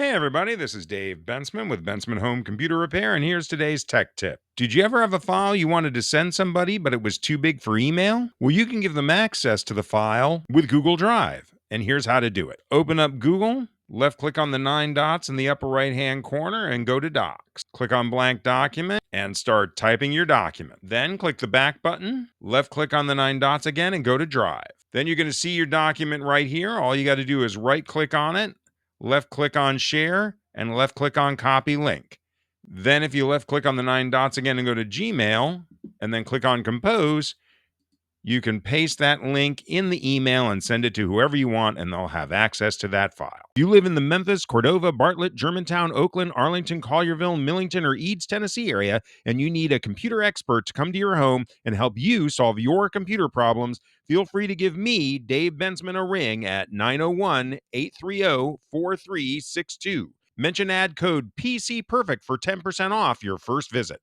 Hey everybody, this is Dave Bensman with Bensman Home Computer Repair, and here's today's tech tip. Did you ever have a file you wanted to send somebody, but it was too big for email? Well, you can give them access to the file with Google Drive, and here's how to do it. Open up Google, left click on the 9 dots in the upper right hand corner, and go to Docs. Click on Blank Document and start typing your document. Then click the back button, left click on the 9 dots again, and go to Drive. Then you're going to see your document right here. All you got to do is right click on it, left click on share, and left click on copy link. Then if you left click on the 9 dots again and go to Gmail and then click on compose, you can paste that link in the email and send it to whoever you want, and they'll have access to that file. If you live in the Memphis, Cordova, Bartlett, Germantown, Oakland, Arlington, Collierville, Millington, or Eads, Tennessee area, and you need a computer expert to come to your home and help you solve your computer problems, feel free to give me, Dave Bensman, a ring at 901-830-4362. Mention ad code PCPerfect for 10% off your first visit.